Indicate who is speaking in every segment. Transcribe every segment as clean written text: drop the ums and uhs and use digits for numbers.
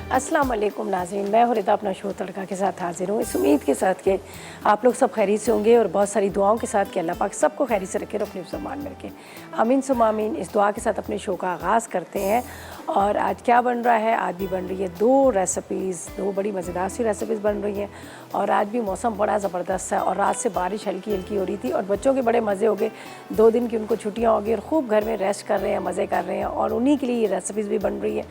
Speaker 1: अस्सलाम वालेकुम नाज़रीन, मैं हुरैदा अपना शो तड़का के साथ हाजिर हूँ। इस उम्मीद के साथ कि आप लोग सब खैरियत से होंगे और बहुत सारी दुआओं के साथ कि अल्लाह पाक सबको खैरियत से रखे और अपने ज़मान में रखे। आमीन सुम्मा आमीन। इस दुआ के साथ अपने शो का आगाज़ करते हैं। और आज क्या बन रहा है? आज भी बन रही है दो रेसिपीज़, दो बड़ी मज़ेदार सी रेसिपीज़ बन रही हैं। और आज भी मौसम बड़ा ज़बरदस्त है और रात से बारिश हल्की हल्की हो रही थी और बच्चों के बड़े मज़े हो गए। 2 दिन की उनको छुट्टियाँ हो गई और खूब घर में रेस्ट कर रहे हैं, मज़े कर रहे हैं। और उन्हीं के लिए ये रेसिपीज़ भी बन रही है।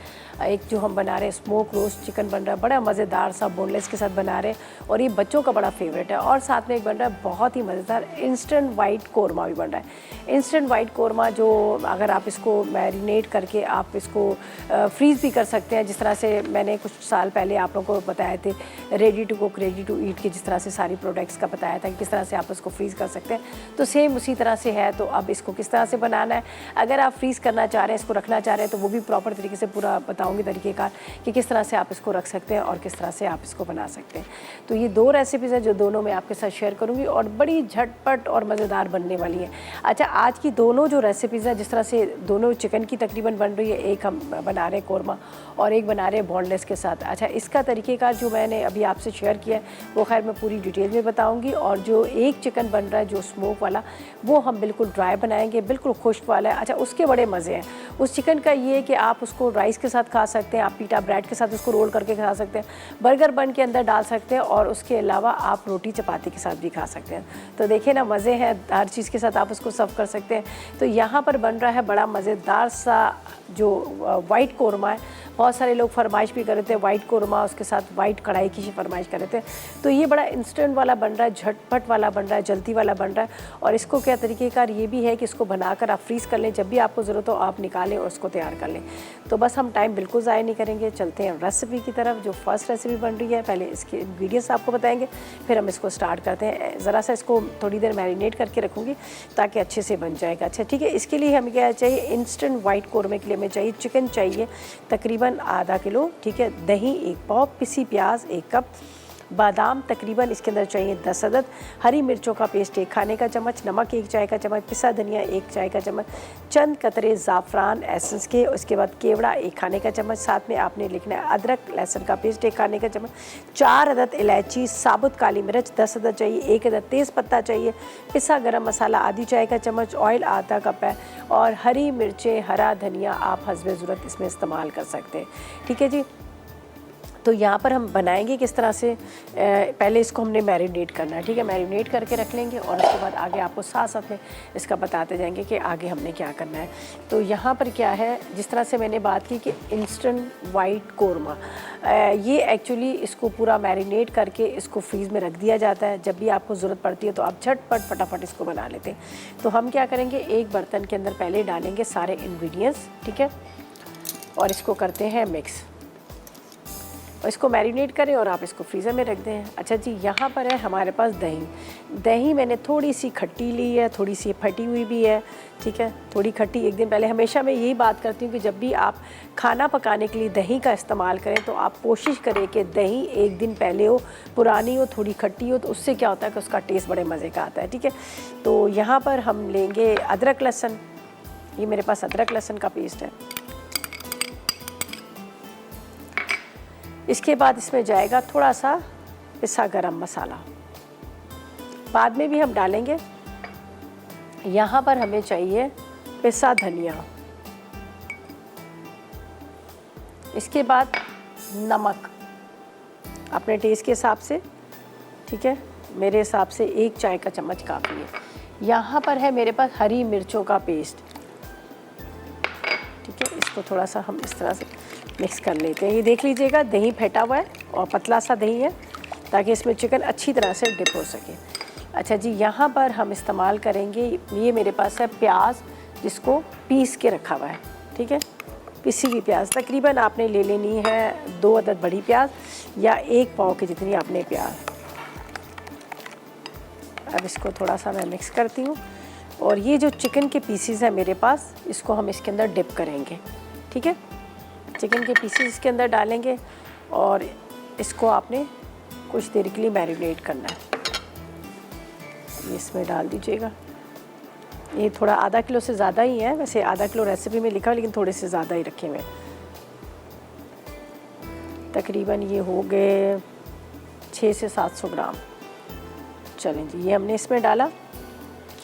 Speaker 1: एक जो हम बना रहे हैं स्मोक रोस्ट चिकन बन रहा है, बड़ा मज़ेदार सा बोनलेस के साथ बना रहे हैं और ये बच्चों का बड़ा फेवरेट है। और साथ में एक बन रहा है बहुत ही मज़ेदार इंस्टेंट वाइट कोरमा भी बन रहा है। इंस्टेंट वाइट कोरमा जो अगर आप इसको मैरिनेट करके आप इसको फ्रीज़ भी कर सकते हैं, जिस तरह से मैंने कुछ साल पहले आप लोगों को बताए थे ready to cook ready to eat के, जिस तरह से सारी प्रोडक्ट्स का बताया था कि किस तरह से आप इसको फ्रीज़ कर सकते हैं, तो सेम उसी तरह से है। तो अब इसको किस तरह से बनाना है, अगर आप फ्रीज़ करना चाह रहे हैं, इसको रखना चाह रहे हैं, तो वो भी प्रॉपर तरीके से पूरा बताऊँगी तरीक़ेकार कि किस तरह से आप इसको रख सकते हैं और किस तरह से आप इसको बना सकते हैं। तो ये 2 रेसिपीज़ हैं जो दोनों मैं आपके साथ शेयर करूँगी और बड़ी झटपट और मज़ेदार बनने वाली हैं। अच्छा, आज की दोनों जो रेसिपीज़ हैं, जिस तरह से दोनों चिकन की तकरीबन बन रही है, एक हम बना रहे हैं कोरमा और एक बना रहे हैं बोनलेस के साथ। अच्छा, इसका तरीक़ेकार जो मैंने अभी आपसे शेयर किया है वो खैर मैं पूरी डिटेल में बताऊँगी। और जो एक चिकन बन रहा है जो स्मोक वाला, वो हम बिल्कुल ड्राई बनाएंगे, बिल्कुल खुश्क वाला है। अच्छा, उसके बड़े मज़े हैं उस चिकन का, ये कि आप उसको राइस के साथ खा सकते हैं, आप पीटा ब्रेड के साथ उसको रोल करके खा सकते हैं, बर्गर बन के अंदर डाल सकते हैं और उसके अलावा आप रोटी चपाती के साथ भी खा सकते हैं। तो देखिए ना, मज़े हैं, हर चीज़ के साथ आप उसको सर्व कर सकते हैं। तो यहाँ पर बन रहा है बड़ा मज़ेदार सा जो वाइट कोरमा है। बहुत सारे लोग फरमाइश भी कर रहे थे वाइट कोरमा, उसके साथ वाइट कढ़ाई की फरमाइश कर रहे थे। तो ये बड़ा इंस्टेंट वाला बन रहा है, झटपट वाला बन रहा है, जल्दी वाला बन रहा है। और इसको क्या तरीक़ेकार ये भी है कि इसको बनाकर आप फ्रीज़ कर लें, जब भी आपको ज़रूरत हो आप निकालें और उसको तैयार कर लें। तो बस हम टाइम बिल्कुल ज़ाया नहीं करेंगे, चलते हैं रेसिपी की तरफ। जो फर्स्ट रेसिपी बन रही है, पहले इसके इंग्रेडिएंट्स आपको बताएंगे, फिर हम इसको स्टार्ट करते हैं। ज़रा सा इसको थोड़ी देर मैरिनेट करके रखूँगी ताकि अच्छे से बन जाएगा। अच्छा ठीक है, इसके लिए हमें क्या चाहिए, इंस्टेंट वाइट कोरमे के लिए हमें चाहिए चिकन चाहिए तकरीबन आधा किलो, ठीक है, दही 1 पाव, पिसी प्याज 1 कप, बादाम तकरीबन इसके अंदर चाहिए 10 अदद, हरी मिर्चों का पेस्ट 1 खाने का चम्मच, नमक 1 चाय का चम्मच, पिसा धनिया 1 चाय का चम्मच, चंद कतरे ज़ाफ़रान एसेंस के, उसके बाद केवड़ा 1 खाने का चम्मच, साथ में आपने लिखना है अदरक लहसुन का पेस्ट 1 खाने का चम्मच, 4 अदद इलायची, साबुत काली मिर्च 10 अदद चाहिए, 1 अदद तेज़ पत्ता चाहिए, पिसा गरम मसाला आधी चाय का चम्मच, ऑयल आधा कप है और हरी मिर्चें हरा धनिया आप हस्बे ज़रूरत इसमें इस्तेमाल कर सकते हैं। ठीक है जी। तो यहाँ पर हम बनाएंगे किस तरह से, पहले इसको हमने मैरिनेट करना है, ठीक है, मैरिनेट करके रख लेंगे और उसके बाद आगे आपको साथ साथ में इसका बताते जाएंगे कि आगे हमने क्या करना है। तो यहाँ पर क्या है, जिस तरह से मैंने बात की कि इंस्टेंट वाइट कोरमा, ये एक्चुअली इसको पूरा मैरिनेट करके इसको फ्रीज़ में रख दिया जाता है, जब भी आपको ज़रूरत पड़ती है तो आप झटपट फटाफट इसको बना लेते हैं। तो हम क्या करेंगे, एक बर्तन के अंदर पहले डालेंगे सारे इन्ग्रीडियंट्स, ठीक है, और इसको करते हैं मिक्स और इसको मैरिनेट करें और आप इसको फ्रीज़र में रख दें। अच्छा जी, यहाँ पर है हमारे पास दही। दही मैंने थोड़ी सी खट्टी ली है, थोड़ी सी फटी हुई भी है, ठीक है, थोड़ी खट्टी। एक दिन पहले, हमेशा मैं यही बात करती हूँ कि जब भी आप खाना पकाने के लिए दही का इस्तेमाल करें तो आप कोशिश करें कि दही एक दिन पहले हो, पुरानी हो, थोड़ी खट्टी हो, तो उससे क्या होता है कि उसका टेस्ट बड़े मज़े का आता है। ठीक है, तो यहाँ पर हम लेंगे अदरक लहसुन, ये मेरे पास अदरक लहसुन का पेस्ट है। इसके बाद इसमें जाएगा थोड़ा सा पिसा गरम मसाला, बाद में भी हम डालेंगे। यहाँ पर हमें चाहिए पिसा धनिया, इसके बाद नमक अपने टेस्ट के हिसाब से, ठीक है, मेरे हिसाब से 1 चाय का चम्मच काफ़ी है। यहाँ पर है मेरे पास हरी मिर्चों का पेस्ट, ठीक है, इसको थोड़ा सा हम इस तरह से मिक्स कर लेते हैं। ये देख लीजिएगा दही फेंटा हुआ है और पतला सा दही है ताकि इसमें चिकन अच्छी तरह से डिप हो सके। अच्छा जी, यहाँ पर हम इस्तेमाल करेंगे, ये मेरे पास है प्याज जिसको पीस के रखा हुआ है, ठीक है, पिसी हुई प्याज तकरीबन आपने ले लेनी है 2 अदद बड़ी प्याज या 1 पाव के जितनी आपने प्याज। अब इसको थोड़ा सा मैं मिक्स करती हूँ और ये जो चिकन के पीसीज है मेरे पास, इसको हम इसके अंदर डिप करेंगे। ठीक है, चिकन के पीसेस इसके अंदर डालेंगे और इसको आपने कुछ देर के लिए मैरिनेट करना है। ये इसमें डाल दीजिएगा। ये थोड़ा आधा किलो से ज़्यादा ही है, वैसे आधा किलो रेसिपी में लिखा है लेकिन थोड़े से ज़्यादा ही रखे हुए हैं। तकरीबन ये हो गए 600 से 700 ग्राम। चलें जी, ये हमने इसमें डाला।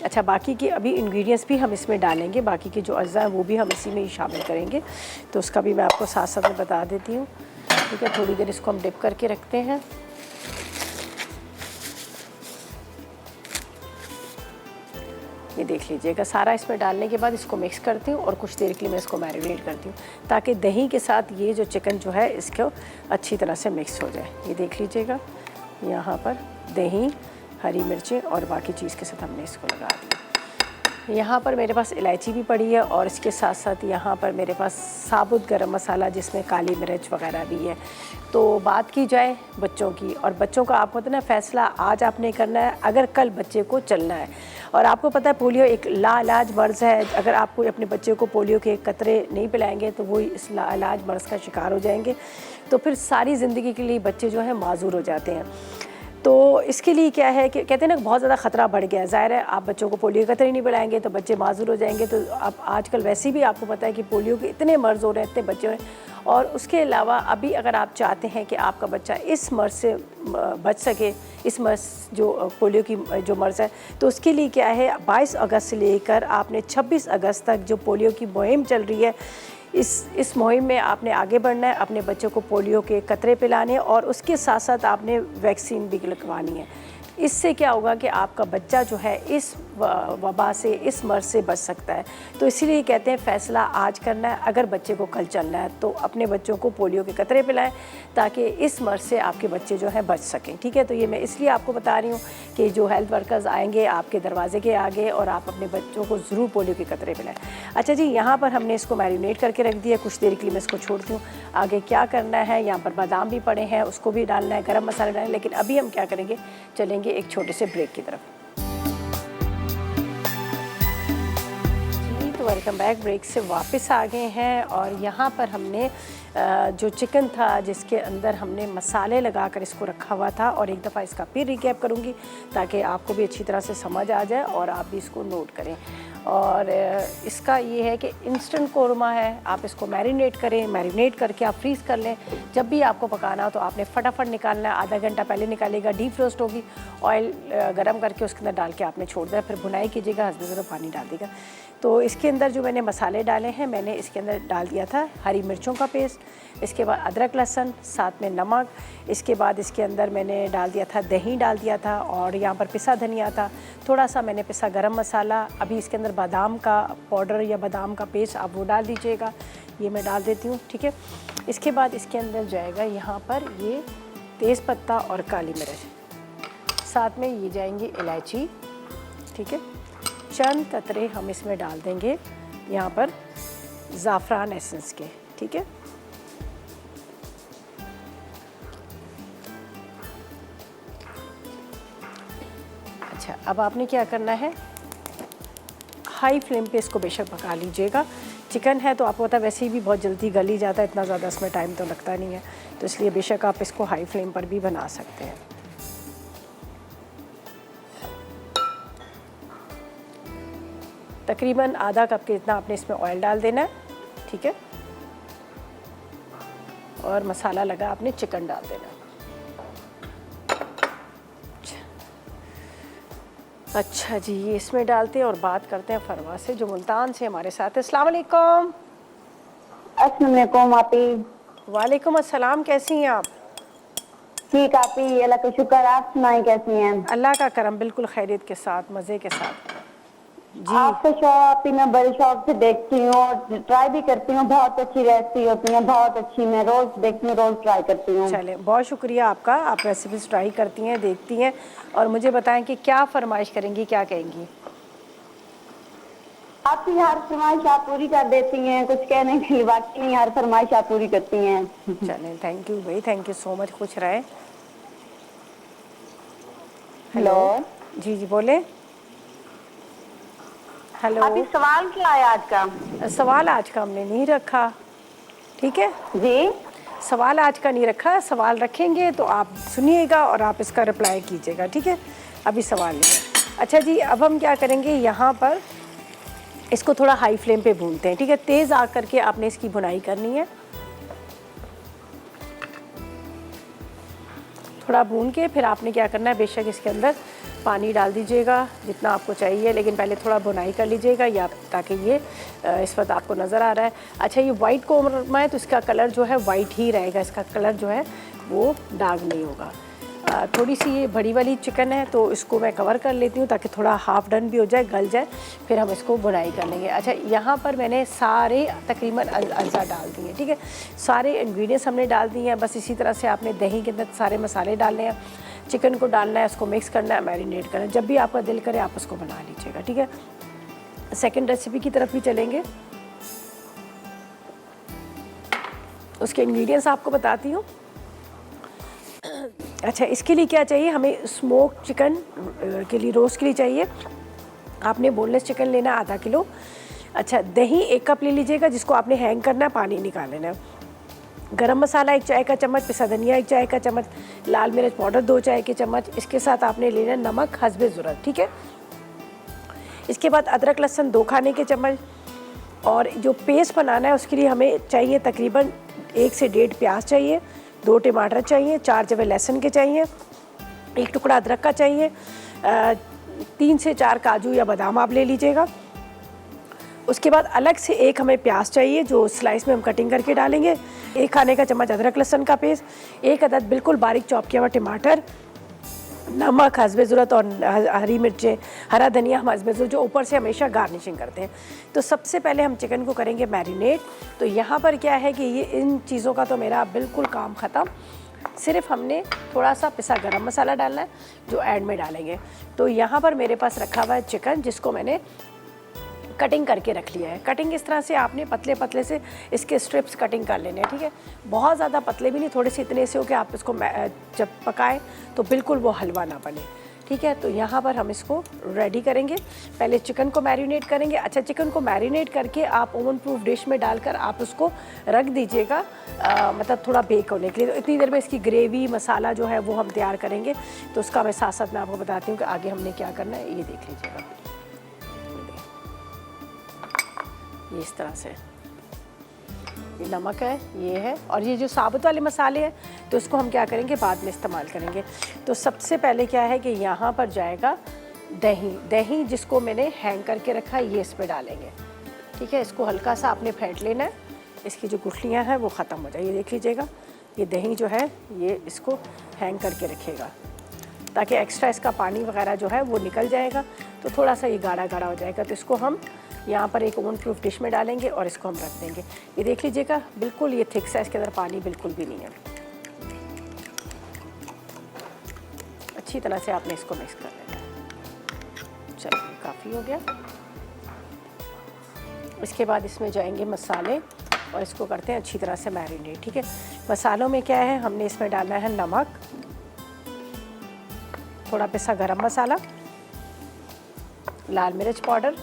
Speaker 1: अच्छा, बाकी के अभी इंग्रेडिएंट्स भी हम इसमें डालेंगे, बाकी के जो अज्जा हैं वो भी हम इसी में ही शामिल करेंगे, तो उसका भी मैं आपको साथ साथ में बता देती हूँ। ठीक है, थोड़ी देर इसको हम डिप करके रखते हैं। ये देख लीजिएगा, सारा इसमें डालने के बाद इसको मिक्स करती हूँ और कुछ देर के लिए मैं इसको मैरिनेट करती हूँ ताकि दही के साथ ये जो चिकन जो है इसको अच्छी तरह से मिक्स हो जाए। ये देख लीजिएगा, यहाँ पर दही, हरी मिर्चें और बाकी चीज़ के साथ हमने इसको लगा दिया। यहाँ पर मेरे पास इलायची भी पड़ी है और इसके साथ साथ यहाँ पर मेरे पास साबुत गरम मसाला जिसमें काली मिर्च वगैरह भी है। तो बात की जाए बच्चों की, और बच्चों का आपको पता ना फैसला आज आपने करना है अगर कल बच्चे को चलना है। और आपको पता है पोलियो एक लाइलाज मर्ज़ है, अगर आप कोई अपने बच्चे को पोलियो के कतरे नहीं पिलाएंगे तो वो इस लाइलाज मर्ज़ का शिकार हो जाएंगे, तो फिर सारी ज़िंदगी के लिए बच्चे जो हैं माजूर हो जाते हैं। तो इसके लिए क्या है कि कहते हैं ना बहुत ज़्यादा ख़तरा बढ़ गया है। ज़ाहिर है आप बच्चों को पोलियो कतरे नहीं पिलाएंगे तो बच्चे माजूर हो जाएंगे। तो अब आजकल वैसे भी आपको पता है कि पोलियो के इतने मर्ज़ हो रहे हैं, इतने बच्चे हैं। और उसके अलावा अभी अगर आप चाहते हैं कि आपका बच्चा इस मर्ज़ से बच सके, इस मर्ज़ जो पोलियो की जो मर्ज़ है, तो उसके लिए क्या है 22 अगस्त से लेकर आपने 26 अगस्त तक जो पोलियो की मुहिम चल रही है, इस मुहिम में आपने आगे बढ़ना है, अपने बच्चों को पोलियो के कतरे पिलाने और उसके साथ साथ आपने वैक्सीन भी लगवानी है। इससे क्या होगा कि आपका बच्चा जो है इस वबा से, इस मर्ज़ से बच सकता है। तो इसीलिए कहते हैं फ़ैसला आज करना है, अगर बच्चे को कल चलना है तो अपने बच्चों को पोलियो के कतरे पिलाएं ताकि इस मर्ज़ से आपके बच्चे जो हैं बच सकें। ठीक है, तो ये मैं इसलिए आपको बता रही हूँ कि जो हेल्थ वर्कर्स आएंगे आपके दरवाजे के आगे और आप अपने बच्चों को ज़रूर पोलियो के कतरे पिलाएं। अच्छा जी, यहाँ पर हमने इसको मैरिनेट करके रख दिया, कुछ देर के लिए मैं इसको छोड़ती हूँ। आगे क्या करना है, यहाँ पर बादाम भी पड़े हैं, उसको भी डालना है, गरम मसाला डालना है, लेकिन अभी हम क्या करेंगे, चलेंगे एक छोटे से ब्रेक की तरफ। जी, तो वेलकम बैक, ब्रेक से वापस आ गए हैं और यहाँ पर हमने जो चिकन था जिसके अंदर हमने मसाले लगाकर इसको रखा हुआ था, और एक दफ़ा इसका फिर रिकैप करूँगी ताकि आपको भी अच्छी तरह से समझ आ जाए और आप भी इसको नोट करें। और इसका ये है कि इंस्टेंट कौरमा है, आप इसको मैरिनेट करें, मैरिनेट करके आप फ्रीज़ कर लें। जब भी आपको पकाना हो तो आपने फटाफट निकालना है, आधा घंटा पहले निकालेगा, डीप रोस्ट होगी, ऑयल गरम करके उसके अंदर डाल के आपने छोड़ दिया, फिर भुनाई कीजिएगा, हल्दी ज़रा पानी डाल देगा। तो इसके अंदर जो मैंने मसाले डाले हैं, मैंने इसके अंदर डाल दिया था हरी मिर्चों का पेस्ट, इसके बाद अदरक लहसुन, साथ में नमक, इसके बाद इसके अंदर मैंने डाल दिया था दही डाल दिया था, और यहाँ पर पिसा धनिया था, थोड़ा सा मैंने पिसा गरम मसाला। अभी इसके अंदर बादाम का पाउडर या बादाम का पेस्ट आप वो डाल दीजिएगा, ये मैं डाल देती हूँ। ठीक है, इसके बाद इसके अंदर जाएगा यहाँ पर ये तेज़पत्ता और काली मिर्च, साथ में ये जाएंगी इलायची। ठीक है, चंद कतरे हम इसमें डाल देंगे यहाँ पर ज़ाफ़रान एसेंस के। ठीक है, अच्छा, अब आपने क्या करना है, हाई फ्लेम पे इसको बेशक पका लीजिएगा। चिकन है तो आपको पता है वैसे ही भी बहुत जल्दी गल ही जाता है, इतना ज़्यादा इसमें टाइम तो लगता नहीं है, तो इसलिए बेशक आप इसको हाई फ्लेम पर भी बना सकते हैं। तकरीबन आधा कप के इतना आपने इसमें ऑयल डाल देना है। ठीक है, और मसाला लगा आपने चिकन डाल देना है। अच्छा जी, ये इसमें डालते हैं और बात करते हैं फरवा से जो मुल्तान से हमारे साथ है। अस्सलाम वालेकुम।
Speaker 2: अस्सलाम वालेकुम आपी।
Speaker 1: वालेकुम अस्सलाम, कैसी हैं आप?
Speaker 2: ठीक आपी, अल्लाह का शुक्र। आप सुनाएं कैसी हैं?
Speaker 1: अल्लाह का करम, बिल्कुल खैरियत के साथ, मज़े के साथ जी।
Speaker 2: आपके शो आपी मैं बड़े शौक से देखती हूँ और ट्राई भी करती हूँ, बहुत अच्छी रेसिपी होती है, बहुत अच्छी। मैं रोज देखती हूँ, रोज ट्राई करती हूँ।
Speaker 1: चले, बहुत शुक्रिया आपका, आप रेसिपीज ट्राई करती हैं, देखती हैं, और मुझे बताएं कि क्या फरमाइश करेंगी, क्या कहेंगी?
Speaker 2: आपकी हर फरमाइश आप पूरी कर देती हैं, कुछ कहने के लिए बाकी नहीं, हर फरमाइश आप पूरी करती हैं।
Speaker 1: चलें, थैंक यू भाई, थैंक यू सो मच, खुश रहे।
Speaker 2: हेलो
Speaker 1: जी जी बोले। हेलो,
Speaker 2: अभी सवाल क्या है आज का?
Speaker 1: सवाल आज का हमने नहीं रखा। ठीक है
Speaker 2: जी,
Speaker 1: सवाल आज का नहीं रखा, सवाल रखेंगे तो आप सुनिएगा और आप इसका रिप्लाई कीजिएगा। ठीक है, अभी सवाल नहीं है। अच्छा जी, अब हम क्या करेंगे, यहाँ पर इसको थोड़ा हाई फ्लेम पे भूनते हैं। ठीक है, तेज़ आग करके आपने इसकी भुनाई करनी है। थोड़ा भून के फिर आपने क्या करना है, बेशक इसके अंदर पानी डाल दीजिएगा जितना आपको चाहिए, लेकिन पहले थोड़ा भुनाई कर लीजिएगा या ताकि ये इस वक्त आपको नज़र आ रहा है। अच्छा, ये वाइट कौरमा है तो इसका कलर जो है वाइट ही रहेगा, इसका कलर जो है वो दाग नहीं होगा। थोड़ी सी ये बड़ी वाली चिकन है तो इसको मैं कवर कर लेती हूँ ताकि थोड़ा हाफ डन भी हो जाए, गल जाए, फिर हम इसको बुनाई कर लेंगे। अच्छा, यहाँ पर मैंने सारे तकरीबन अज़ा डाल दिए, ठीक है, सारे इंग्रेडिएंट्स हमने डाल दिए हैं। बस इसी तरह से आपने दही के अंदर सारे मसाले डालने हैं, चिकन को डालना है, उसको मिक्स करना है, मैरिनेट करना है। जब भी आपका दिल करे आप उसको बना लीजिएगा, ठीक है। सेकेंड रेसिपी की तरफ भी चलेंगे, उसके इंग्रेडिएंट्स आपको बताती हूँ। अच्छा, इसके लिए क्या चाहिए हमें, स्मोक चिकन के लिए, रोस्ट के लिए चाहिए आपने बोनलेस चिकन लेना आधा किलो। अच्छा, दही 1 कप ले लीजिएगा जिसको आपने हैंग करना है, पानी निकाल लेना है। गरम मसाला 1 चाय का चम्मच, पिसा धनिया 1 चाय का चम्मच, लाल मिर्च पाउडर 2 चाय के चम्मच। इसके साथ आपने लेना नमक हस्बे ज़रूरत, ठीक है। इसके बाद अदरक लहसुन 2 खाने के चम्मच। और जो पेस्ट बनाना है उसके लिए हमें चाहिए तकरीबन 1 से 1.5 प्याज चाहिए, 2 टमाटर चाहिए, 4 जवे लहसुन के चाहिए, 1 टुकड़ा अदरक का चाहिए, 3 से 4 काजू या बादाम आप ले लीजिएगा। उसके बाद अलग से 1 हमें प्याज चाहिए जो स्लाइस में हम कटिंग करके डालेंगे, 1 खाने का चम्मच अदरक लहसुन का पेस्ट, 1 अदद बिल्कुल बारीक चॉप किया हुआ टमाटर, नमक हस्बे ज़रूरत, और हरी मिर्चें, हरा धनिया हम हस्बे ज़रूरत, जो ऊपर से हमेशा गार्निशिंग करते हैं। तो सबसे पहले हम चिकन को करेंगे मैरिनेट। तो यहाँ पर क्या है कि ये इन चीज़ों का तो मेरा बिल्कुल काम ख़त्म, सिर्फ हमने थोड़ा सा पिसा गरम मसाला डालना है जो ऐड में डालेंगे। तो यहाँ पर मेरे पास रखा हुआ है चिकन जिसको मैंने कटिंग करके रख लिया है। कटिंग इस तरह से आपने पतले पतले से इसके स्ट्रिप्स कटिंग कर लेने हैं, ठीक है। बहुत ज़्यादा पतले भी नहीं, थोड़े से इतने से हो कि आप इसको जब पकाएं तो बिल्कुल वो हलवा ना बने, ठीक है। तो यहाँ पर हम इसको रेडी करेंगे, पहले चिकन को मैरिनेट करेंगे। अच्छा, चिकन को मैरिनेट करके आप ओवन प्रूफ डिश में डालकर आप उसको रख दीजिएगा, मतलब थोड़ा बेक होने के लिए। तो इतनी देर में इसकी ग्रेवी मसाला जो है वो हम तैयार करेंगे। तो उसका मैं साथ साथ मैं आपको बताती हूँ कि आगे हमने क्या करना है, ये देख लीजिएगा। ये इस तरह से, ये नमक है, ये है, और ये जो साबुत वाले मसाले हैं तो इसको हम क्या करेंगे, बाद में इस्तेमाल करेंगे। तो सबसे पहले क्या है कि यहाँ पर जाएगा दही। दही जिसको मैंने हैंग करके रखा है ये इस पर डालेंगे, ठीक है। इसको हल्का सा आपने फेंट लेना है, इसकी जो गुठलियाँ हैं वो ख़त्म हो जाए। ये देख लीजिएगा, ये दही जो है ये इसको हैंग करके रखिएगा ताकि एक्स्ट्रा इसका पानी वगैरह जो है वो निकल जाएगा, तो थोड़ा सा ये गाढ़ा गाढ़ा हो जाएगा। तो इसको हम यहाँ पर एक ओवन प्रूफ डिश में डालेंगे और इसको हम रख देंगे। ये देख लीजिएगा बिल्कुल ये थिक सा, इसके अंदर पानी बिल्कुल भी नहीं है। अच्छी तरह से आपने इसको मिक्स कर लेना है। चलिए, काफ़ी हो गया। इसके बाद इसमें जाएंगे मसाले और इसको करते हैं अच्छी तरह से मैरिनेट, ठीक है। मसालों में क्या है, हमने इसमें डालना है नमक, थोड़ा पिसा गरम मसाला, लाल मिर्च पाउडर,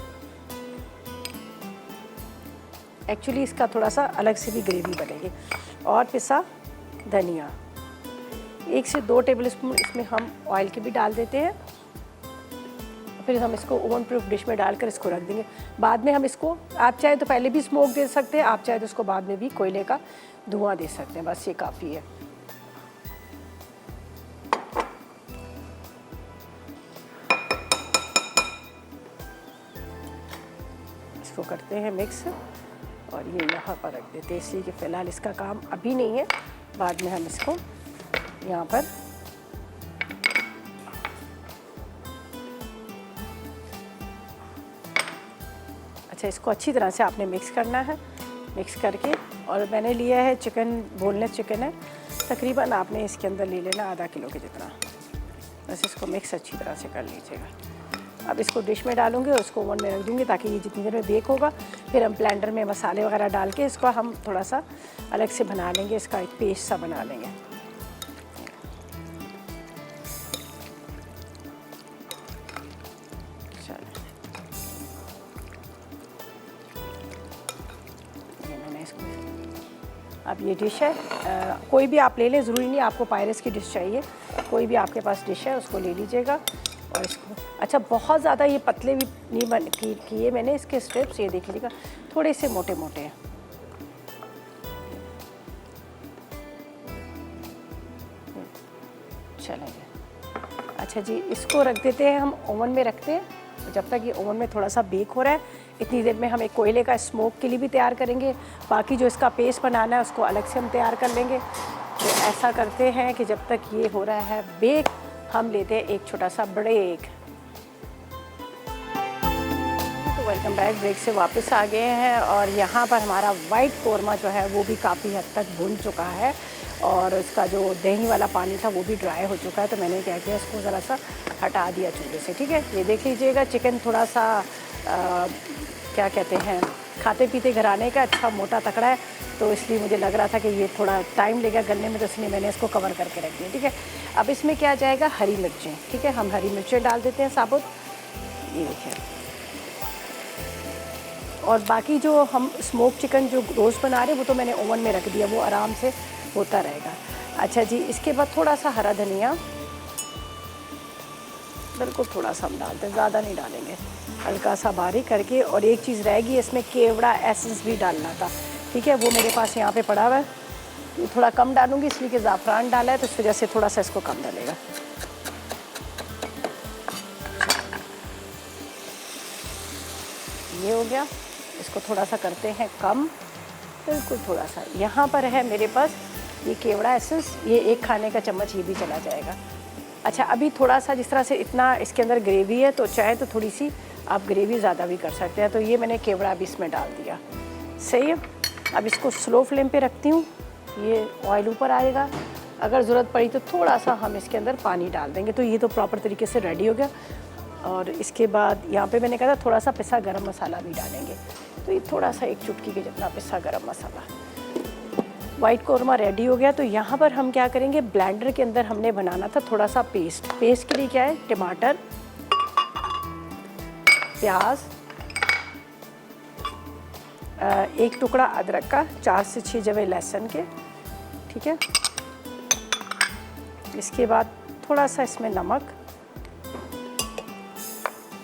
Speaker 1: एक्चुअली इसका थोड़ा सा अलग से भी ग्रेवी बनेगी, और पिसा धनिया। 1 से 2 टेबलस्पून इसमें हम ऑयल के भी डाल देते हैं। फिर हम इसको ओवन प्रूफ डिश में डालकर इसको रख देंगे। बाद में हम इसको, आप चाहे तो पहले भी स्मोक दे सकते हैं, आप चाहे तो इसको बाद में भी कोयले का धुआं दे सकते हैं, बस ये काफ़ी है। इसको करते हैं मिक्स और ये यहाँ पर रख देते हैं, इसलिए कि फ़िलहाल इसका काम अभी नहीं है, बाद में हम इसको यहाँ पर अच्छा, इसको अच्छी तरह से आपने मिक्स करना है। मिक्स करके, और मैंने लिया है चिकन, बोनलेस चिकन है, तकरीबन आपने इसके अंदर ले लेना आधा किलो के जितना। बस इसको मिक्स अच्छी तरह से कर लीजिएगा। अब इसको डिश में डालूंगे और इसको ओवन में रख दूँगी ताकि ये जितनी देर में बेक होगा, फिर हम ब्लेंडर में मसाले वगैरह डाल के इसको हम थोड़ा सा अलग से बना लेंगे, इसका एक पेस्ट सा बना लेंगे। चलो, ये मैंने इसको, अब ये डिश है, कोई भी आप ले लें, ज़रूरी नहीं आपको पायरेस की डिश चाहिए, कोई भी आपके पास डिश है उसको ले लीजिएगा। और इसको, अच्छा, बहुत ज़्यादा ये पतले भी नहीं बन किए मैंने इसके स्ट्रिप्स, ये देख लीजिएगा थोड़े से मोटे मोटे हैं। अच्छा जी, इसको रख देते हैं हम ओवन में रखते हैं। जब तक ये ओवन में थोड़ा सा बेक हो रहा है, इतनी देर में हम एक कोयले का स्मोक के लिए भी तैयार करेंगे। बाकी जो इसका पेस्ट बनाना है उसको अलग से हम तैयार कर लेंगे। तो ऐसा करते हैं कि जब तक ये हो रहा है बेक, हम लेते हैं एक छोटा सा ब्रेक। तो वेलकम बैक, ब्रेक से वापस आ गए हैं और यहाँ पर हमारा वाइट कोरमा जो है वो भी काफ़ी हद तक भुन चुका है और इसका जो दही वाला पानी था वो भी ड्राई हो चुका है। तो मैंने क्या किया, इसको ज़रा सा हटा दिया चूल्हे से। ठीक है, ये देख लीजिएगा, चिकन थोड़ा सा क्या कहते हैं, खाते पीते घराने का, अच्छा मोटा तकड़ा है, तो इसलिए मुझे लग रहा था कि ये थोड़ा टाइम लेगा गलने में, तो इसलिए मैंने इसको कवर करके रख दिया। ठीक है, अब इसमें क्या जाएगा, हरी मिर्चें। ठीक है, हम हरी मिर्चें डाल देते हैं साबुत, ये देखिए। और बाकी जो हम स्मोक चिकन जो रोस्ट बना रहे हैं वो तो मैंने ओवन में रख दिया, वो आराम से होता रहेगा। अच्छा जी, इसके बाद थोड़ा सा हरा धनिया, बिल्कुल थोड़ा सा हम डालते हैं, ज़्यादा नहीं डालेंगे, हल्का सा बारीक करके। और एक चीज़ रहेगी, इसमें केवड़ा एसेंस भी डालना था। ठीक है, वो मेरे पास यहाँ पे पड़ा हुआ है, थोड़ा कम डालूंगी इसलिए कि ज़ाफ़रान डाला है, तो इस वजह से थोड़ा सा इसको कम डालेगा। ये हो गया, इसको थोड़ा सा करते हैं कम, बिल्कुल थोड़ा सा। यहाँ पर है मेरे पास ये केवड़ा एसेंस, ये एक खाने का चम्मच ये भी चला जाएगा। अच्छा, अभी थोड़ा सा जिस तरह से इतना इसके अंदर ग्रेवी है, तो चाहे तो थोड़ी सी आप ग्रेवी ज़्यादा भी कर सकते हैं। तो ये मैंने केवड़ा भी इसमें डाल दिया। सही है, अब इसको स्लो फ्लेम पे रखती हूँ, ये ऑयल ऊपर आएगा। अगर ज़रूरत पड़ी तो थोड़ा सा हम इसके अंदर पानी डाल देंगे। तो ये तो प्रॉपर तरीके से रेडी हो गया। और इसके बाद यहाँ पे मैंने कहा था थोड़ा सा पिसा गरम मसाला भी डालेंगे, तो ये थोड़ा सा एक चुटकी के जितना पिसा गरम मसाला। वाइट कोरमा रेडी हो गया। तो यहाँ पर हम क्या करेंगे, ब्लेंडर के अंदर हमने बनाना था थोड़ा सा पेस्ट। पेस्ट के लिए क्या है, टमाटर, प्याज, एक टुकड़ा अदरक का, 4 से 6 जवे लहसुन के। ठीक है, इसके बाद थोड़ा सा इसमें नमक,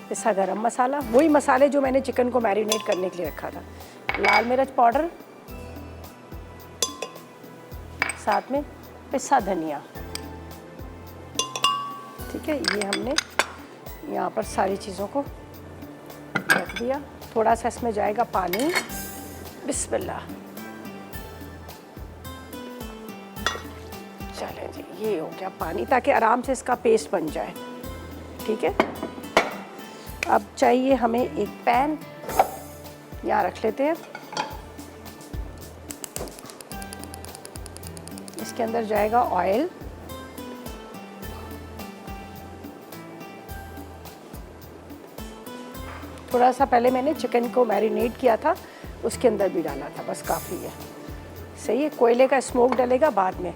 Speaker 1: पिसा गरम मसाला, वही मसाले जो मैंने चिकन को मैरिनेट करने के लिए रखा था, लाल मिर्च पाउडर, साथ में पिसा धनिया। ठीक है, ये हमने यहाँ पर सारी चीज़ों को रख दिया। थोड़ा सा इसमें जाएगा पानी, बिस्मिल्लाह। चलें जी, ये हो गया पानी, ताकि आराम से इसका पेस्ट बन जाए। ठीक है, अब चाहिए हमें एक पैन, यहाँ रख लेते हैं। इसके अंदर जाएगा ऑयल, थोड़ा सा पहले मैंने चिकन को मैरिनेट किया था उसके अंदर भी डाला था, बस काफ़ी है। सही है, कोयले का स्मोक डलेगा बाद में।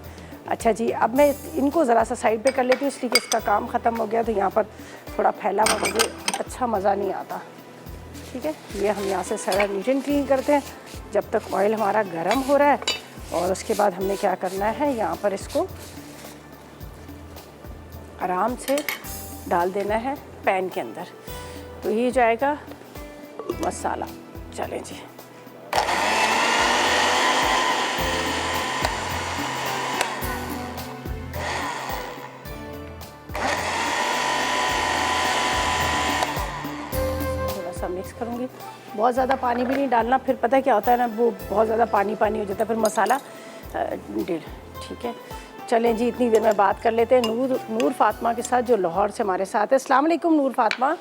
Speaker 1: अच्छा जी, अब मैं इनको ज़रा सा साइड पे कर लेती हूँ, इसलिए कि इसका काम ख़त्म हो गया। तो यहाँ पर थोड़ा फैला हुआ मुझे अच्छा मज़ा नहीं आता। ठीक है, ये हम यहाँ से सारा नीट एंड क्लीन करते हैं जब तक ऑयल हमारा गर्म हो रहा है। और उसके बाद हमने क्या करना है, यहाँ पर इसको आराम से डाल देना है पैन के अंदर। तो ये जाएगा मसाला। चलें जी, थोड़ा सा मिक्स करूँगी, बहुत ज़्यादा पानी भी नहीं डालना, फिर पता है क्या होता है ना, वो बहुत ज़्यादा पानी पानी हो जाता है, फिर मसाला डिल। ठीक है, चलें जी, इतनी देर में बात कर लेते हैं नूर फातिमा के साथ, जो लाहौर से हमारे साथ है। अस्सलाम वालेकुम नूर फातिमा।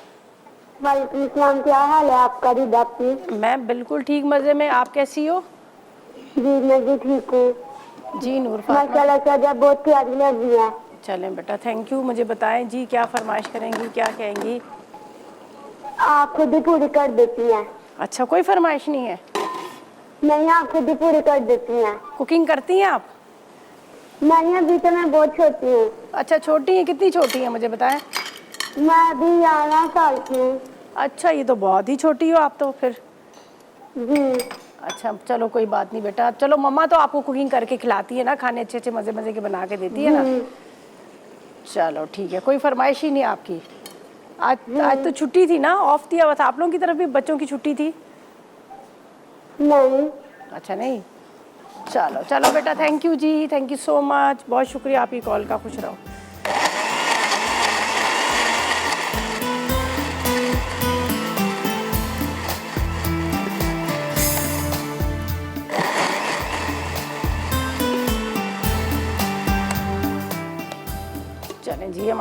Speaker 2: वालेकुम सलाम, क्या हाल है आपका दीदा आपकी?
Speaker 1: मैं बिल्कुल ठीक, मज़े में। आप कैसी हो?
Speaker 2: जी मैं भी ठीक हूँ
Speaker 1: जी नूर फातिमा,
Speaker 2: माशाल्लाह से, जब बहुत प्यारी लग रही है।
Speaker 1: चलें बेटा, थैंक यू। मुझे बताएं जी, क्या फरमाइश करेंगी, क्या कहेंगी?
Speaker 2: आप खुद ही पूरी कर देती हैं?
Speaker 1: अच्छा, कोई फरमाइश नहीं है?
Speaker 2: नहीं, आप खुद ही पूरी कर देती हैं।
Speaker 1: कुकिंग करती हैं आप?
Speaker 2: नहीं, अभी तो मैं बहुत छोटी हूँ।
Speaker 1: अच्छा, छोटी हैं, कितनी छोटी हैं मुझे बताएं?
Speaker 2: मैं अभी 11 साल की हूँ।
Speaker 1: अच्छा, ये तो बहुत ही छोटी हो आप तो फिर।
Speaker 2: जी
Speaker 1: अच्छा, चलो कोई बात नहीं बेटा। चलो, मम्मा तो आपको कुकिंग करके खिलाती है ना, खाने अच्छे अच्छे मज़े मज़े के बना के देती है ना। चलो ठीक है, कोई फरमाइश ही नहीं आपकी। आज तो छुट्टी थी ना, ऑफ दिया हुआ था। आप लोगों की तरफ भी बच्चों की छुट्टी थी?
Speaker 2: नहीं।
Speaker 1: अच्छा नहीं, चलो चलो बेटा, थैंक यू जी, थैंक यू सो मच, बहुत शुक्रिया आपकी कॉल का। खुश रहो।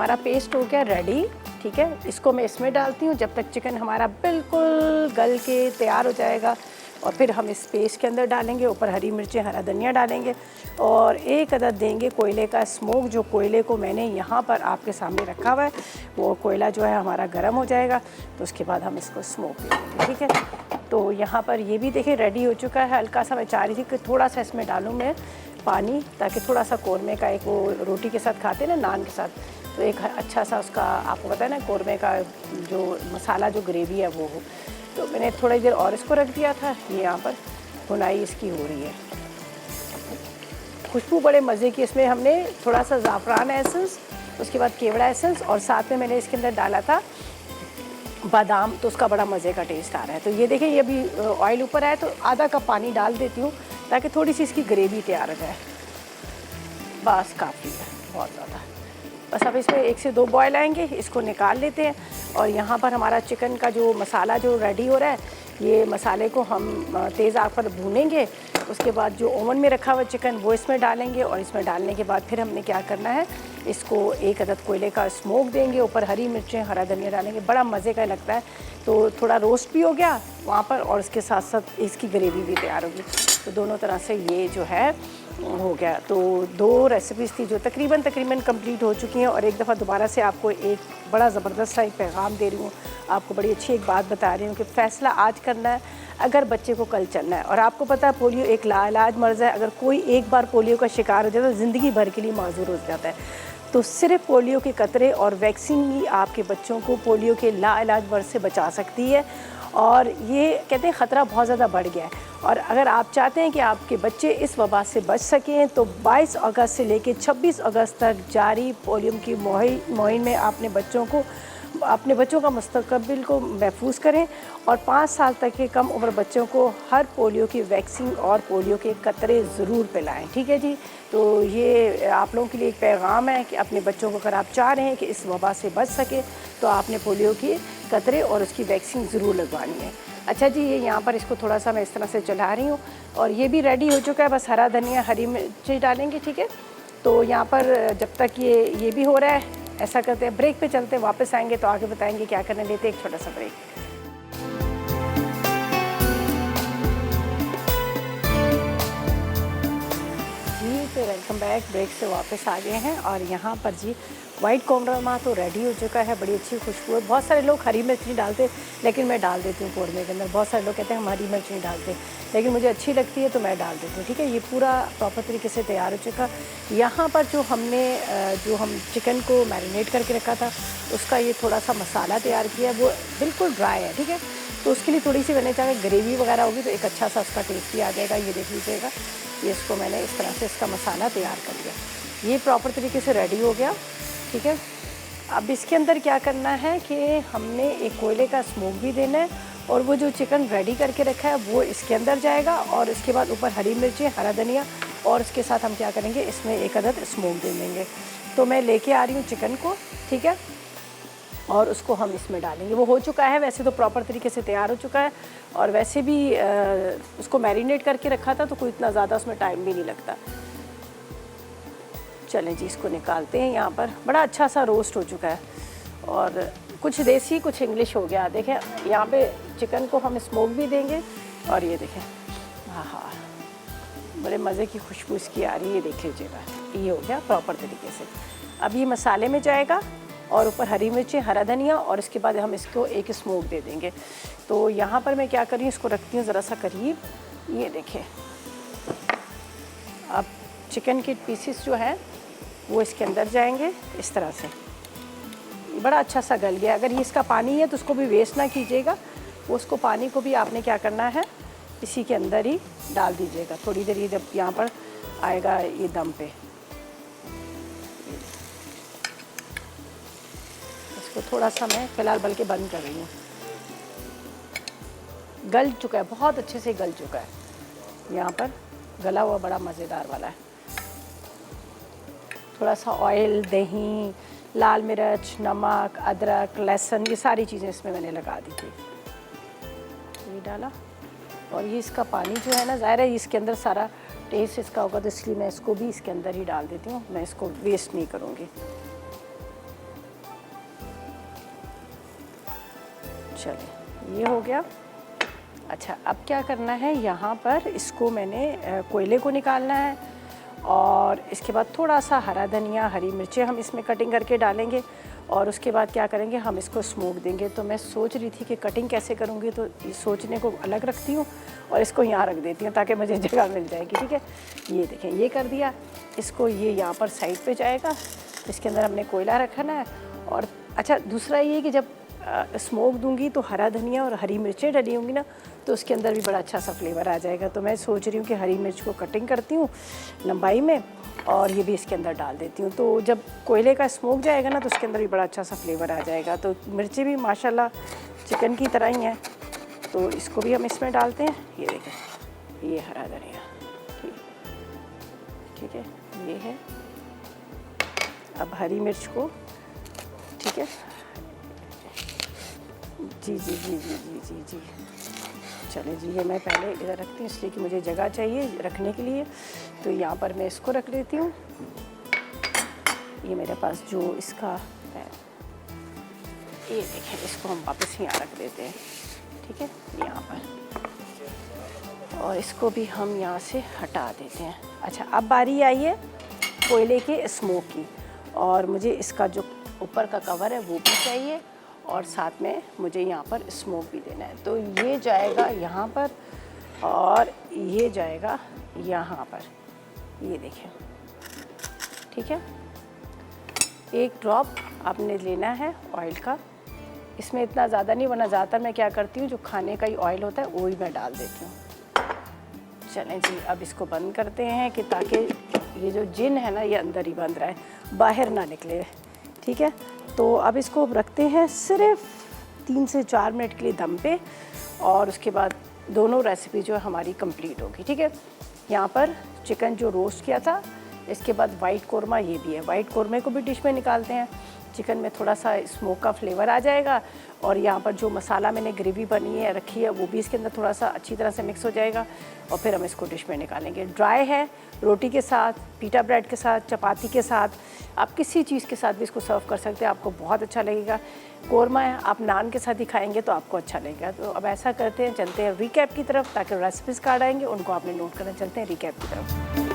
Speaker 1: हमारा पेस्ट हो गया रेडी, ठीक है। इसको मैं इसमें डालती हूँ जब तक चिकन हमारा बिल्कुल गल के तैयार हो जाएगा, और फिर हम इस पेस्ट के अंदर डालेंगे, ऊपर हरी मिर्चें, हरा धनिया डालेंगे और एक अदद देंगे कोयले का स्मोक। जो कोयले को मैंने यहाँ पर आपके सामने रखा हुआ है, वो कोयला जो है हमारा गर्म हो जाएगा, तो उसके बाद हम इसको स्मोक देंगे, ठीक है। तो यहाँ पर ये भी देखिए रेडी हो चुका है। हल्का सा मैं चाह रही थी कि थोड़ा सा इसमें डालूँ मैं पानी, ताकि थोड़ा सा कौरमे का, एक वो रोटी के साथ खाते हैं ना, नान के साथ, तो एक अच्छा सा उसका आपको पता है ना कौरमे का जो मसाला, जो ग्रेवी है वो हो। तो मैंने थोड़ी देर और इसको रख दिया था। ये यहाँ पर भुनाई इसकी हो रही है, खुशबू बड़े मज़े की। इसमें हमने थोड़ा सा ज़ाफ़रान एसेंस, उसके बाद केवड़ा एसेंस, और साथ में मैंने इसके अंदर डाला था बादाम, तो उसका बड़ा मज़े का टेस्ट आ रहा है। तो ये देखिए, ये अभी ऑयल ऊपर आया तो आधा कप पानी डाल देती हूँ ताकि थोड़ी सी इसकी ग्रेवी तैयार हो जाए। बस काफ़ी है, बहुत ज़्यादा। बस अब इसमें 1 से 2 बॉयल आएंगे, इसको निकाल लेते हैं। और यहाँ पर हमारा चिकन का जो मसाला जो रेडी हो रहा है, ये मसाले को हम तेज़ आग पर भूनेंगे। उसके बाद जो ओवन में रखा हुआ चिकन वो इसमें डालेंगे, और इसमें डालने के बाद फिर हमने क्या करना है, इसको एक अदद कोयले का स्मोक देंगे, ऊपर हरी मिर्चें, हरा धनिया डालेंगे, बड़ा मज़े का लगता है। तो थोड़ा रोस्ट भी हो गया वहाँ पर, और इसके साथ साथ इसकी ग्रेवी भी तैयार होगी। तो दोनों तरह से ये जो है हो गया। तो 2 रेसिपीज़ थी जो तकरीबन कंप्लीट हो चुकी हैं, और एक दफ़ा दोबारा से आपको एक बड़ा ज़बरदस्त सा एक पैगाम दे रही हूँ, आपको बड़ी अच्छी एक बात बता रही हूँ कि फ़ैसला आज करना है अगर बच्चे को कल चलना है। और आपको पता है पोलियो एक लाइलाज मर्ज़ है, अगर कोई एक बार पोलियो का शिकार हो जाता है तो ज़िंदगी भर के लिए माजूर हो जाता है। तो सिर्फ पोलियो के कतरे और वैक्सीन ही आपके बच्चों को पोलियो के लाइलाज मर्ज़ से बचा सकती है। और ये कहते हैं ख़तरा बहुत ज़्यादा बढ़ गया है, और अगर आप चाहते हैं कि आपके बच्चे इस वबा से बच सकें तो 22 अगस्त से लेकर 26 अगस्त तक जारी पोलियो की मुहिम में अपने बच्चों का मुस्तकबिल को महफूज करें, और 5 साल तक के कम उम्र बच्चों को हर पोलियो की वैक्सीन और पोलियो के कतरे ज़रूर पिलाएं, ठीक है जी। तो ये आप लोगों के लिए एक पैगाम है कि अपने बच्चों को अगर आप चाह रहे हैं कि इस वबा से बच सके तो आपने पोलियो के कतरे और उसकी वैक्सीन ज़रूर लगवानी है। अच्छा जी, ये यहाँ पर इसको थोड़ा सा मैं इस तरह से चला रही हूँ, और ये भी रेडी हो चुका है। बस हरा धनिया, हरी मिर्ची डालेंगे, ठीक है। तो यहाँ पर जब तक ये भी हो रहा है, ऐसा करते हैं ब्रेक पे चलते हैं, वापस आएंगे तो आगे बताएंगे क्या करने। लेते एक छोटा सा ब्रेक। जी तो वेलकम बैक, ब्रेक से वापस आ गए हैं, और यहाँ पर जी वाइट कौरमा तो रेडी हो चुका है, बड़ी अच्छी खुशबू है। बहुत सारे लोग हरी मिर्च नहीं डालते, लेकिन मैं डाल देती हूँ कौरमे के अंदर। बहुत सारे लोग कहते हैं हम हरी मिर्च नहीं डालते, लेकिन मुझे अच्छी लगती है तो मैं डाल देती हूँ, ठीक है। ये पूरा प्रॉपर तरीके से तैयार हो चुका। यहाँ पर जो हम चिकन को मैरिनेट करके रखा था, उसका ये थोड़ा सा मसाला तैयार किया, वो बिल्कुल ड्राई है, ठीक है। तो उसके लिए थोड़ी सी मैंने चाहा ग्रेवी वगैरह होगी तो एक अच्छा सा उसका टेस्ट भी आ जाएगा। ये देख लीजिएगा, ये इसको मैंने इस तरह से इसका मसाला तैयार कर लिया। ये प्रॉपर तरीके से रेडी हो गया, ठीक है। अब इसके अंदर क्या करना है कि हमने एक कोयले का स्मोक भी देना है, और वो जो चिकन रेडी करके रखा है वो इसके अंदर जाएगा, और इसके बाद ऊपर हरी मिर्ची, हरा धनिया, और इसके साथ हम क्या करेंगे, इसमें एक अदद स्मोक दे देंगे। तो मैं लेके आ रही हूँ चिकन को, ठीक है, और उसको हम इसमें डालेंगे। वो हो चुका है वैसे तो, प्रॉपर तरीके से तैयार हो चुका है, और वैसे भी उसको मैरिनेट करके रखा था तो कोई इतना ज़्यादा उसमें टाइम भी नहीं लगता। चलें जी, इसको निकालते हैं। यहाँ पर बड़ा अच्छा सा रोस्ट हो चुका है, और कुछ देसी कुछ इंग्लिश हो गया। देखें यहाँ पे चिकन को हम स्मोक भी देंगे, और ये देखें, हाँ, बड़े मज़े की खुशबू इसकी आ रही है, ये देख लीजिएगा। ये हो गया प्रॉपर तरीके से। अब ये मसाले में जाएगा, और ऊपर हरी मिर्ची, हरा धनिया, और इसके बाद हम इसको एक स्मोक दे देंगे। तो यहाँ पर मैं क्या कर रही हूँ, इसको रखती हूँ ज़रा सा करीब। ये देखें, अब चिकन के पीसेस जो हैं वो इसके अंदर जाएंगे इस तरह से। बड़ा अच्छा सा गल गया। अगर ये इसका पानी है तो उसको भी वेस्ट ना कीजिएगा, उसको पानी को भी आपने क्या करना है, इसी के अंदर ही डाल दीजिएगा थोड़ी देर, ये जब यहाँ पर आएगा ये दम पे। इसको थोड़ा सा मैं फ़िलहाल बल्कि बंद कर रही हूँ। गल चुका है, बहुत अच्छे से गल चुका है, यहाँ पर गला हुआ बड़ा मज़ेदार वाला है। थोड़ा सा ऑयल, दही, लाल मिर्च, नमक, अदरक, लहसुन, ये सारी चीज़ें इसमें मैंने लगा दी थी। ये डाला, और ये इसका पानी जो है ना, ज़ाहिर है इसके अंदर सारा टेस्ट इसका होगा, तो इसलिए मैं इसको भी इसके अंदर ही डाल देती हूँ, मैं इसको वेस्ट नहीं करूँगी। चलिए ये हो गया। अच्छा, अब क्या करना है, यहाँ पर इसको मैंने कोयले को निकालना है और इसके बाद थोड़ा सा हरा धनिया, हरी मिर्चें हम इसमें कटिंग करके डालेंगे और उसके बाद क्या करेंगे, हम इसको स्मोक देंगे। तो मैं सोच रही थी कि कटिंग कैसे करूँगी, तो ये सोचने को अलग रखती हूँ और इसको यहाँ रख देती हूँ ताकि मुझे जगह मिल जाएगी। ठीक है, ये देखें, ये कर दिया। इसको ये यहाँ पर साइड पे जाएगा, इसके अंदर हमने कोयला रखना है। और अच्छा, दूसरा ये कि जब स्मोक दूंगी तो हरा धनिया और हरी मिर्चें डली होंगी ना, तो उसके अंदर भी बड़ा अच्छा सा फ्लेवर आ जाएगा। तो मैं सोच रही हूँ कि हरी मिर्च को कटिंग करती हूँ लंबाई में और ये भी इसके अंदर डाल देती हूँ। तो जब कोयले का स्मोक जाएगा ना, तो उसके अंदर भी बड़ा अच्छा सा फ्लेवर आ जाएगा। तो मिर्चें भी माशाल्लाह चिकन की तरह ही हैं, तो इसको भी हम इसमें डालते हैं। ये देखें, ये हरा धनिया, ठीक है, ये है। अब हरी मिर्च को, ठीक है, जी जी जी जी जी जी जी चले जी, ये मैं पहले इधर रखती हूँ इसलिए कि मुझे जगह चाहिए रखने के लिए। तो यहाँ पर मैं इसको रख लेती हूँ। ये मेरे पास जो इसका है, ये देखें, इसको हम वापस यहाँ रख देते हैं। ठीक है, यहाँ पर, और इसको भी हम यहाँ से हटा देते हैं। अच्छा, अब बारी आई है कोयले के स्मोक की, और मुझे इसका जो ऊपर का कवर है वो भी चाहिए और साथ में मुझे यहाँ पर स्मोक भी देना है। तो ये जाएगा यहाँ पर और ये जाएगा यहाँ पर, ये देखें। ठीक है, एक ड्रॉप आपने लेना है ऑयल का। इसमें इतना ज़्यादा नहीं, वरना ज़्यादातर मैं क्या करती हूँ, जो खाने का ही ऑयल होता है वो ही मैं डाल देती हूँ। चलें जी, अब इसको बंद करते हैं कि ताकि ये जो जिन है ना, ये अंदर ही बंद रहे, बाहर ना निकले। ठीक है, तो अब इसको रखते हैं सिर्फ 3 से 4 मिनट के लिए दम पे, और उसके बाद दोनों रेसिपी जो है हमारी कंप्लीट होगी। ठीक है, यहाँ पर चिकन जो रोस्ट किया था, इसके बाद वाइट कोरमा ये भी है। वाइट कोरमे को भी डिश में निकालते हैं, चिकन में थोड़ा सा स्मोक का फ्लेवर आ जाएगा, और यहाँ पर जो मसाला मैंने ग्रेवी बनी है रखी है वो भी इसके अंदर थोड़ा सा अच्छी तरह से मिक्स हो जाएगा, और फिर हम इसको डिश में निकालेंगे। ड्राई है, रोटी के साथ, पीटा ब्रेड के साथ, चपाती के साथ, आप किसी चीज़ के साथ भी इसको सर्व कर सकते हैं, आपको बहुत अच्छा लगेगा। कोरमा है, आप नान के साथ ही खाएंगे तो आपको अच्छा लगेगा। तो अब ऐसा करते हैं, चलते हैं रिकैप की तरफ, ताकि रेसिपीज़ कार्ड आएंगे उनको आपने नोट करना। चलते हैं रिकैप की तरफ।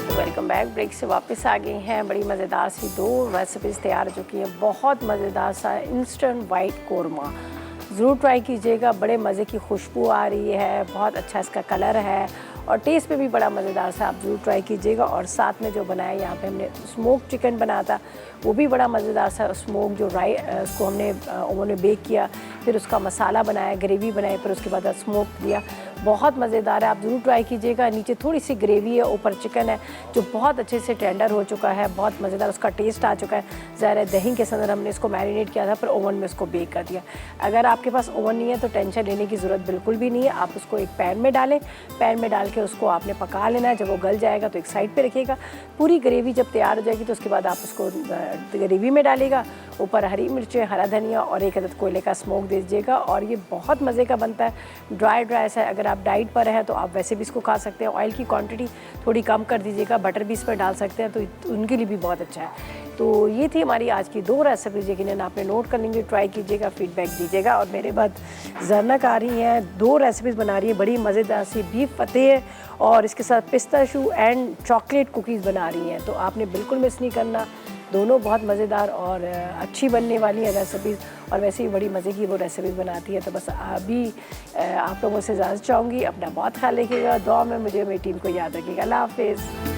Speaker 1: वेलकम बैक, ब्रेक से वापस आ गई हैं। बड़ी मज़ेदार सी 2 रेसिपीज़ तैयार हो चुकी हैं। बहुत मज़ेदार सा इंस्टेंट वाइट कोरमा, ज़रूर ट्राई कीजिएगा। बड़े मज़े की खुशबू आ रही है, बहुत अच्छा इसका कलर है और टेस्ट पे भी बड़ा मज़ेदार सा, आप ज़रूर ट्राई कीजिएगा। और साथ में जो बनाया, यहाँ पे हमने स्मोक चिकन बनाया था, वो भी बड़ा मज़ेदार सा। स्मोक जो उसको हमने ओवन में बेक किया, फिर उसका मसाला बनाया, ग्रेवी बनाई, फिर उसके बाद स्मोक दिया, बहुत मज़ेदार है। आप ज़रूर ट्राई कीजिएगा। नीचे थोड़ी सी ग्रेवी है, ऊपर चिकन है जो बहुत अच्छे से टेंडर हो चुका है, बहुत मज़ेदार उसका टेस्ट आ चुका है। ज़ाहिर है दही के अंदर हमने इसको मैरिनेट किया था, फिर ओवन में इसको बेक कर दिया। अगर आपके पास ओवन नहीं है तो टेंशन लेने की ज़रूरत बिल्कुल भी नहीं है। आप उसको एक पैन में डालें, पैन में डाल के उसको आपने पका लेना है। जब वो गल जाएगा तो एक साइड पे रखिएगा। पूरी ग्रेवी जब तैयार हो जाएगी तो उसके बाद आप उसको ग्रेवी में डालिएगा, ऊपर हरी मिर्चें, हरा धनिया और एक अदद कोयले का स्मोक दे दीजिएगा, और ये बहुत मज़े का बनता है। ड्राई सा, अगर आप डाइट पर हैं तो आप वैसे भी इसको खा सकते हैं। ऑयल की क्वांटिटी थोड़ी कम कर दीजिएगा, बटर भी इसमें डाल सकते हैं, तो उनके लिए भी बहुत अच्छा है। तो ये थी हमारी आज की 2 रेसिपीज़, यकीनन आपने नोट कर लेंगे, ट्राई कीजिएगा, फीडबैक दीजिएगा। और मेरे बाद ज़रनक आ रही हैं, 2 रेसिपीज़ बना रही हैं बड़ी मज़ेदार सी, बीफ फतेह और इसके साथ पिस्ताशू एंड चॉकलेट कुकीज़ बना रही हैं। तो आपने बिल्कुल मिस नहीं करना, दोनों बहुत मज़ेदार और अच्छी बनने वाली है रेसिपीज़, और वैसे ही बड़ी मज़े की वो रेसिपीज़ बनाती है। तो बस अभी आप लोगों से इजाज़त चाहूँगी। अपना बहुत ख्याल रखिएगा, दुआ में मुझे, मेरी टीम को याद रखिएगा। अल्लाह हाफ़िज़।